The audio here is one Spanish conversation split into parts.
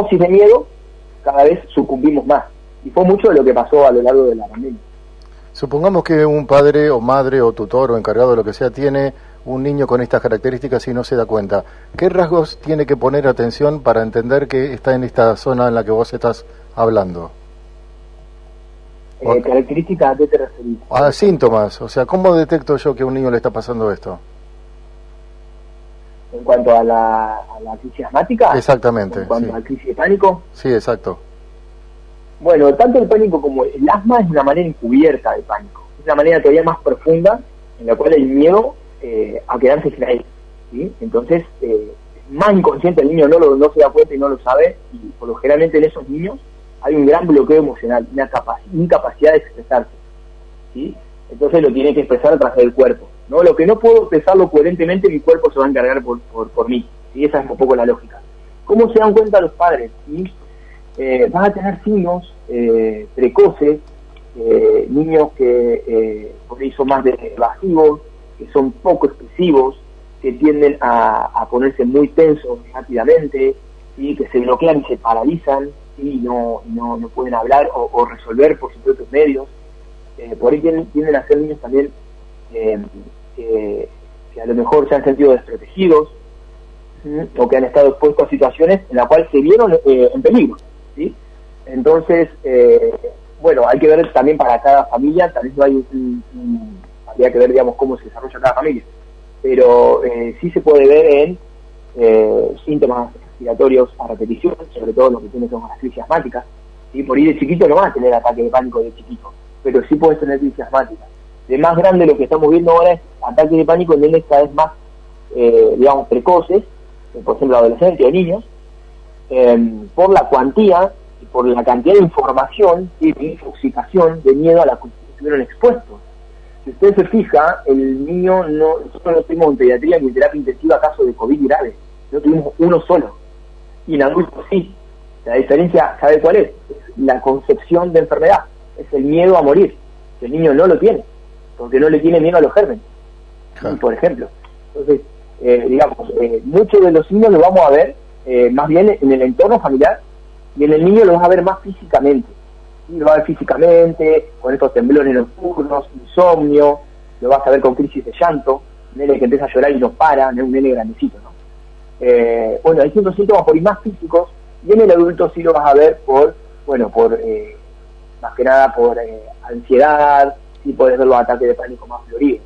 dosis de miedo, cada vez sucumbimos más. Y fue mucho de lo que pasó a lo largo de la pandemia. Supongamos que un padre o madre o tutor o encargado de lo que sea tiene un niño con estas características y no se da cuenta. ¿Qué rasgos tiene que poner atención para entender que está en esta zona en la que vos estás hablando? ¿Características a qué te referís? A síntomas, o sea, ¿cómo detecto yo que a un niño le está pasando esto? En cuanto a la crisis asmática. Exactamente. En cuanto sí. a la crisis de pánico. Sí, exacto. Bueno, tanto el pánico como el asma es una manera encubierta de pánico. Es una manera todavía más profunda en la cual el miedo a quedarse sin aire, ¿sí? Entonces, más inconsciente el niño no se da cuenta y no lo sabe, y por lo generalmente en esos niños hay un gran bloqueo emocional, una incapacidad de expresarse, ¿sí? Entonces lo tiene que expresar a través del cuerpo, ¿no? Lo que no puedo expresarlo coherentemente, mi cuerpo se va a encargar por mí, ¿sí? Esa es un poco la lógica. ¿Cómo se dan cuenta los padres? ¿Sí? Van a tener signos precoces, niños que por ahí son más evasivos, que son poco expresivos, que tienden a ponerse muy tensos rápidamente, ¿sí? Que se bloquean y se paralizan, ¿sí? Y no pueden hablar o resolver por sus propios medios. Por ahí tienden a ser niños también que a lo mejor se han sentido desprotegidos, ¿sí? O que han estado expuestos a situaciones en las cuales se vieron en peligro, ¿sí? Entonces, bueno, hay que ver también para cada familia, tal vez no hay habría que ver, digamos, cómo se desarrolla cada familia, pero sí se puede ver en síntomas respiratorios a repetición, sobre todo lo que tiene con las crisis asmáticas, ¿sí? Por ahí de chiquito no vas a tener ataque de pánico de chiquito, pero sí puedes tener crisis asmáticas. De más grande lo que estamos viendo ahora es ataques de pánico en nenes cada vez más, digamos, precoces, por ejemplo, adolescentes o niños, por la cuantía y por la cantidad de información y de intoxicación, de miedo a la que estuvieron expuestos. Si usted se fija, el niño nosotros no tuvimos en pediatría ni en terapia intensiva casos de COVID grave, no tuvimos uno solo, y en adultos sí. La diferencia, ¿sabe cuál es? Es la concepción de enfermedad, es el miedo a morir, que el niño no lo tiene, porque no le tiene miedo a los gérmenes, ¿sí? Por ejemplo. Entonces, digamos, muchos de los signos los vamos a ver más bien en el entorno familiar, y en el niño lo vas a ver más físicamente. ¿Sí? Lo vas a ver físicamente, con estos temblores nocturnos, insomnio, lo vas a ver con crisis de llanto, un nene que empieza a llorar y no para, un nene grandecito, ¿no? Bueno, hay ciertos síntomas por ahí más físicos, y en el adulto sí lo vas a ver por más que nada por ansiedad, sí podés ver los ataques de pánico más floridos.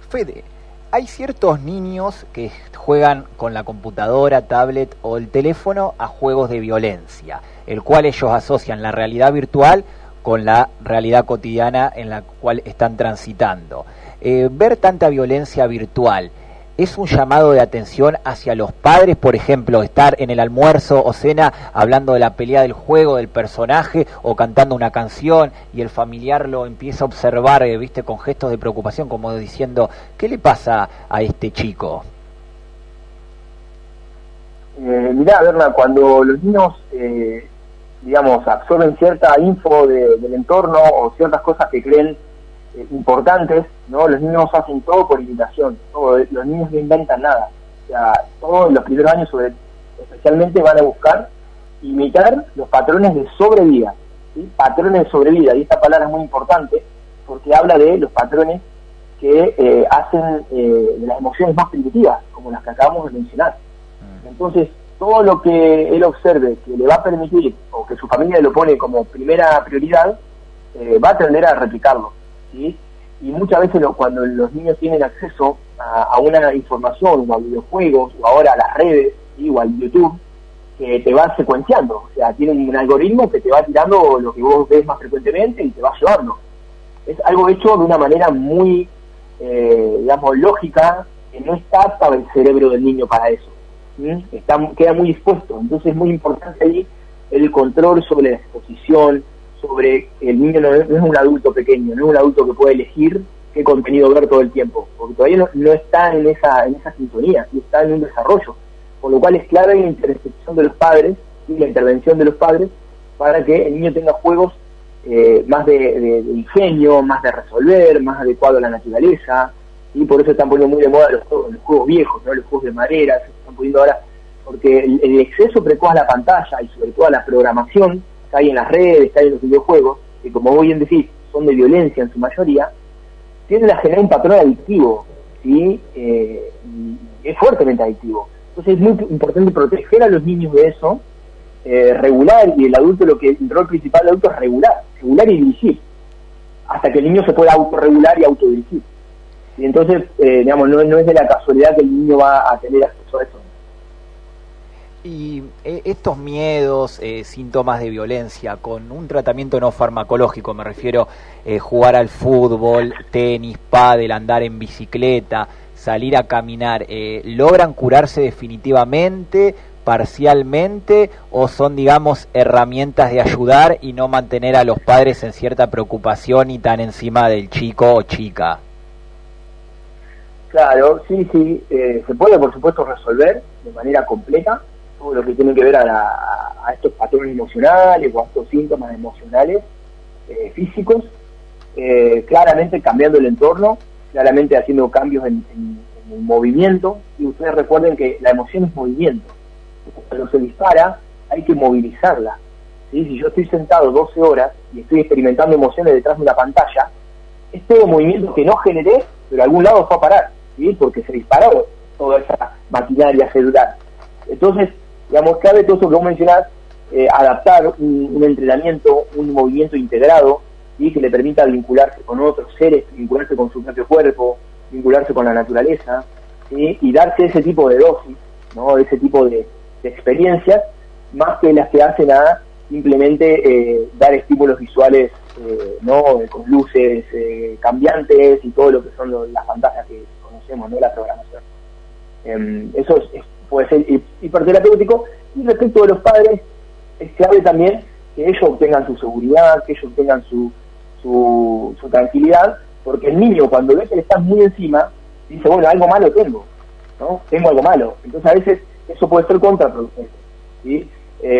Fede, hay ciertos niños que juegan con la computadora, tablet o el teléfono a juegos de violencia, el cual ellos asocian la realidad virtual con la realidad cotidiana en la cual están transitando. Ver tanta violencia virtual, ¿es un llamado de atención hacia los padres, por ejemplo, estar en el almuerzo o cena hablando de la pelea del juego, del personaje, o cantando una canción, y el familiar lo empieza a observar, viste, con gestos de preocupación, como diciendo, ¿qué le pasa a este chico? Mirá, Berna, cuando los niños, digamos, absorben cierta info del entorno o ciertas cosas que creen importantes, ¿no? Los niños hacen todo por imitación, los niños no inventan nada, o sea, todos los primeros años especialmente van a buscar imitar los patrones de sobrevida, ¿sí? Patrones de sobrevida, y esta palabra es muy importante porque habla de los patrones que hacen de las emociones más primitivas, como las que acabamos de mencionar. Entonces, todo lo que él observe que le va a permitir, o que su familia lo pone como primera prioridad, va a tender a replicarlo, ¿sí? Y muchas veces cuando los niños tienen acceso a una información, o a videojuegos, o ahora a las redes, ¿sí? O al YouTube, que te va secuenciando, o sea, tienen un algoritmo que te va tirando lo que vos ves más frecuentemente y te va llevando. Es algo hecho de una manera muy, digamos, lógica, que no está para el cerebro del niño para eso. ¿Sí? Queda muy dispuesto, entonces es muy importante ahí el control sobre la exposición, sobre el niño no es un adulto pequeño, no es un adulto que puede elegir qué contenido ver todo el tiempo, porque todavía no está en esa sintonía, y está en un desarrollo, por lo cual es clave la intersección de los padres y la intervención de los padres para que el niño tenga juegos más de ingenio, más de resolver, más adecuado a la naturaleza, y por eso están poniendo muy de moda los juegos viejos, ¿no? Los juegos de madera, se están poniendo ahora porque el exceso precoz a la pantalla y sobre todo a la programación que hay en las redes, que hay en los videojuegos, que como vos bien decís, son de violencia en su mayoría, tienden a generar un patrón adictivo, ¿sí? Y es fuertemente adictivo. Entonces es muy importante proteger a los niños de eso, regular, y el rol principal del adulto es regular y dirigir, hasta que el niño se pueda autorregular y autodirigir. Y entonces, digamos, no es de la casualidad que el niño va a tener acceso a eso. Y estos miedos, síntomas de violencia, con un tratamiento no farmacológico, me refiero jugar al fútbol, tenis, pádel, andar en bicicleta, salir a caminar, ¿logran curarse definitivamente, parcialmente, o son, digamos, herramientas de ayudar y no mantener a los padres en cierta preocupación y tan encima del chico o chica? Claro, sí, se puede por supuesto resolver de manera completa todo lo que tiene que ver a estos patrones emocionales o a estos síntomas emocionales, físicos, claramente cambiando el entorno, claramente haciendo cambios en el movimiento. Y ustedes recuerden que la emoción es movimiento. Cuando se dispara hay que movilizarla, ¿sí? Si yo estoy sentado 12 horas y estoy experimentando emociones detrás de una pantalla, es todo movimiento que no generé, pero a algún lado fue a parar, ¿sí? Porque se disparó toda esa maquinaria celular. Entonces, digamos, clave todo eso que vos mencionás, adaptar un entrenamiento, un movimiento integrado, ¿sí? Que le permita vincularse con otros seres, vincularse con su propio cuerpo, vincularse con la naturaleza, ¿sí? Y darse ese tipo de dosis, ¿no? Ese tipo de experiencias, más que las que hacen a simplemente dar estímulos visuales, ¿no? Con luces cambiantes y todo lo que son las pantallas que conocemos, ¿no? La programación. Eso puede ser hiperterapéutico. Y respecto de los padres, es clave también que ellos obtengan su seguridad, que ellos obtengan su tranquilidad, porque el niño, cuando ve que le están muy encima, dice, bueno, algo malo tengo, ¿no? Tengo algo malo. Entonces a veces eso puede ser contraproducente, ¿sí?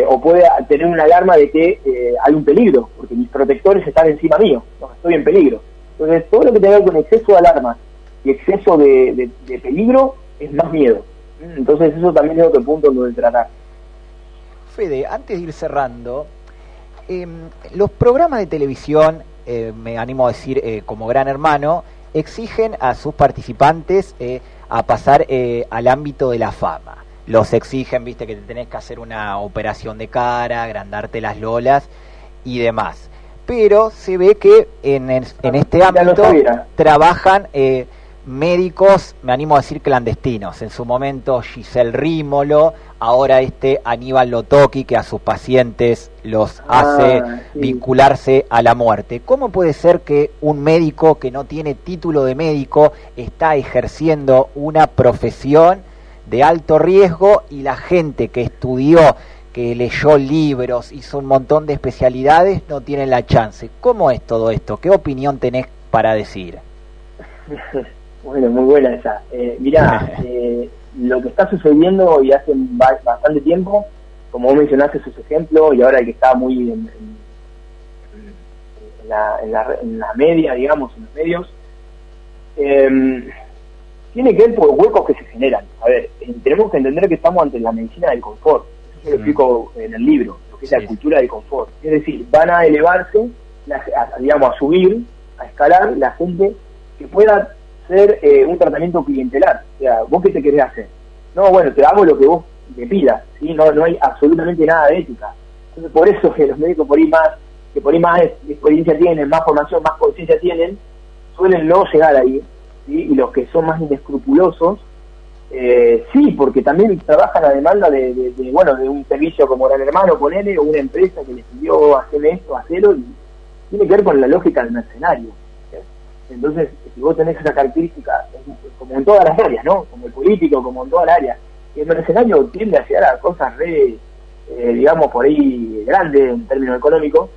O puede tener una alarma de que hay un peligro, porque mis protectores están encima mío, ¿no? Estoy en peligro. Entonces todo lo que tenga que ver con exceso de alarma y exceso de peligro es más miedo. Entonces eso también es otro punto donde tratar. Fede, antes de ir cerrando, los programas de televisión, me animo a decir como Gran Hermano, exigen a sus participantes a pasar al ámbito de la fama. Los exigen, viste, que te tenés que hacer una operación de cara, agrandarte las lolas y demás. Pero se ve que en este ámbito trabajan médicos, me animo a decir clandestinos. En su momento Giselle Rímolo, ahora Aníbal Lotoki, que a sus pacientes los hace vincularse a la muerte. ¿Cómo puede ser que un médico que no tiene título de médico está ejerciendo una profesión de alto riesgo y la gente que estudió, que leyó libros, hizo un montón de especialidades, no tiene la chance? ¿Cómo es todo esto? ¿Qué opinión tenés para decir? Bueno, muy buena esa. Mirá, lo que está sucediendo y hace bastante tiempo, como vos mencionaste sus ejemplos, y ahora el que está muy en la media, digamos, en los medios, tiene que ver por los huecos que se generan. A ver, tenemos que entender que estamos ante la medicina del confort. Eso lo explico en el libro, lo que es la cultura del confort. Es decir, van a elevarse, digamos, a subir, a escalar la gente que pueda ser un tratamiento clientelar. O sea, ¿vos qué te querés hacer? No, bueno, te hago lo que vos me pidas, ¿sí? No hay absolutamente nada de ética. Entonces, por eso que los médicos por ahí más experiencia tienen, más formación, más conciencia tienen, suelen no llegar ahí, ¿sí? Y los que son más inescrupulosos, sí, porque también trabajan a demanda de un servicio como Gran Hermano, ponele, o una empresa que les pidió hacer esto, hacerlo, y tiene que ver con la lógica del mercenario. Entonces, si vos tenés esa característica, como en todas las áreas, ¿no? Como el político, como en todas las áreas, el mercenario tiende a llegar a cosas digamos, por ahí grandes en términos económicos,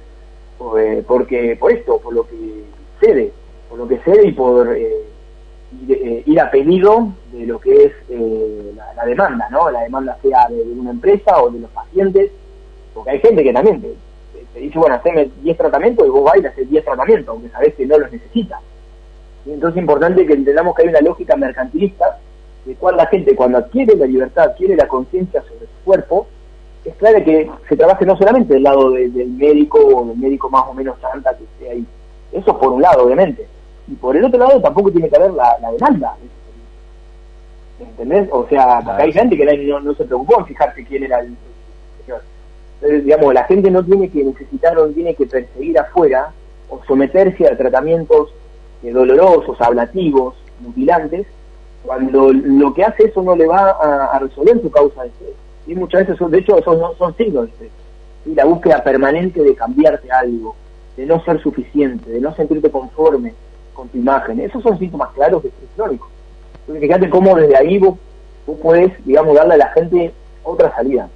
porque por lo que cede y por ir a pedido de lo que es la demanda, ¿no? La demanda sea de una empresa o de los pacientes, porque hay gente que también te dice, bueno, haceme 10 tratamientos y vos vas a ir a hacer 10 tratamientos, aunque sabés que no los necesitas. Entonces es importante que entendamos que hay una lógica mercantilista de cual la gente cuando adquiere la libertad, adquiere la conciencia sobre su cuerpo, es claro que se trabaje no solamente del lado del médico o del médico más o menos chanta que esté ahí. Eso por un lado, obviamente. Y por el otro lado tampoco tiene que haber la demanda. ¿Entendés? O sea, porque hay gente que no se preocupó en fijarse quién era el señor. Entonces, digamos, la gente no tiene que necesitar o tiene que perseguir afuera o someterse a tratamientos dolorosos, ablativos, mutilantes, cuando lo que hace eso no le va a resolver su causa de estrés. Y muchas veces, de hecho, son signos de estrés. ¿Sí? La búsqueda permanente de cambiarte algo, de no ser suficiente, de no sentirte conforme con tu imagen. Esos son síntomas claros de estrés crónico. Entonces, fíjate cómo desde ahí vos podés, digamos, darle a la gente otra salida.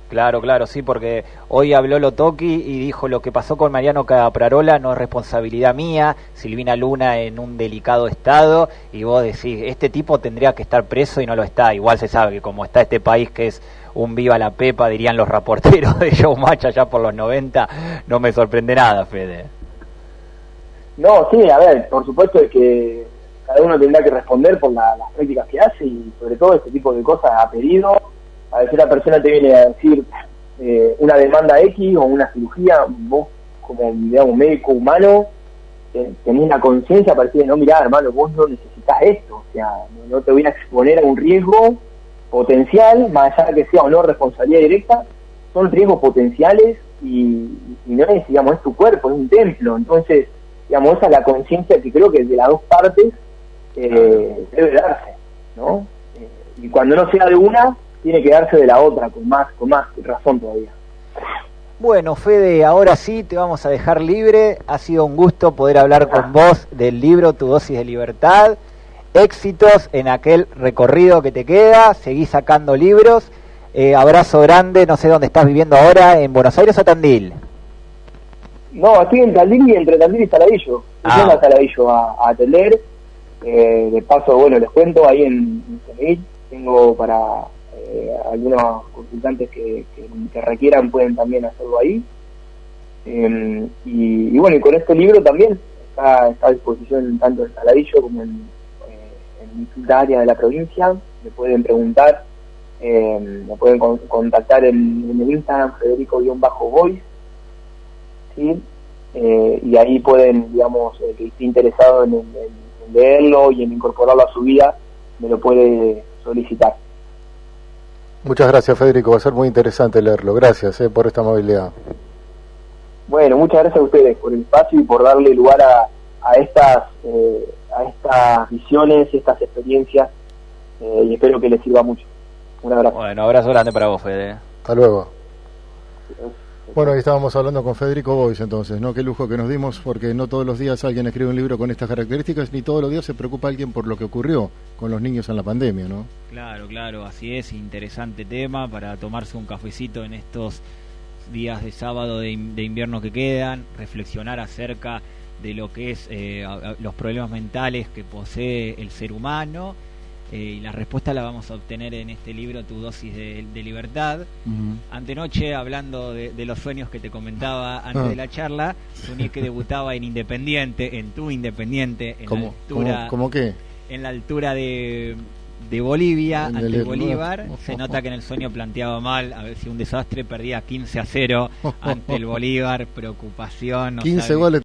Claro, claro, sí, porque hoy habló Lotoki y dijo: lo que pasó con Mariano Caprarola no es responsabilidad mía, Silvina Luna en un delicado estado, y vos decís, este tipo tendría que estar preso y no lo está. Igual se sabe que como está este país que es un viva la pepa, dirían los reporteros de Showmatch allá por los 90, no me sorprende nada, Fede. No, sí, a ver, por supuesto es que cada uno tendrá que responder por las prácticas que hace y sobre todo este tipo de cosas a pedido. A veces la persona te viene a decir una demanda X o una cirugía, vos como, digamos, médico humano tenés la conciencia para decir, no, mirá, hermano, vos no necesitas esto, o sea, no te voy a exponer a un riesgo potencial, más allá de que sea o no responsabilidad directa, son riesgos potenciales y no es, digamos, es tu cuerpo, es un templo. Entonces, digamos, esa es la conciencia que creo que de las dos partes debe darse, ¿no? Y cuando no sea de una, tiene que darse de la otra, con más razón todavía. Bueno, Fede, ahora sí te vamos a dejar libre. Ha sido un gusto poder hablar con vos del libro Tu dosis de libertad. Éxitos en aquel recorrido que te queda. Seguí sacando libros. Abrazo grande. No sé dónde estás viviendo ahora, ¿en Buenos Aires o Tandil? No, estoy en Tandil y entre Tandil y Saladillo. Estoy a Saladillo a atender. De paso, bueno, les cuento, ahí en Saladillo tengo para algunos consultantes que requieran, pueden también hacerlo ahí. Y bueno, y con este libro también está a disposición tanto en Saladillo como en distintas áreas de la provincia. Me pueden preguntar, me pueden contactar en el Instagram Federico-Voice, ¿sí? Y ahí pueden, digamos, el que esté interesado en leerlo y en incorporarlo a su vida, me lo puede solicitar. Muchas gracias, Federico, va a ser muy interesante leerlo. Gracias por esta amabilidad. Bueno, muchas gracias a ustedes por el espacio y por darle lugar a estas visiones, estas experiencias, y espero que les sirva mucho. Un abrazo. Bueno, abrazo grande para vos, Fede. Hasta luego. Bueno, ahí estábamos hablando con Federico Bois, entonces, ¿no? Qué lujo que nos dimos, porque no todos los días alguien escribe un libro con estas características, ni todos los días se preocupa alguien por lo que ocurrió con los niños en la pandemia, ¿no? Claro, claro, así es, interesante tema para tomarse un cafecito en estos días de sábado de invierno que quedan, reflexionar acerca de lo que es los problemas mentales que posee el ser humano. Y la respuesta la vamos a obtener en este libro, Tu dosis de libertad. Antenoche, hablando de los sueños que te comentaba antes de la charla, soñé que debutaba en Independiente, en tu Independiente, en la altura, ¿Cómo qué? En la altura de Bolivia, ante Bolívar. Se nota que en el sueño planteaba mal, a ver si un desastre, perdía 15-0 ante el Bolívar, preocupación. 15 goles.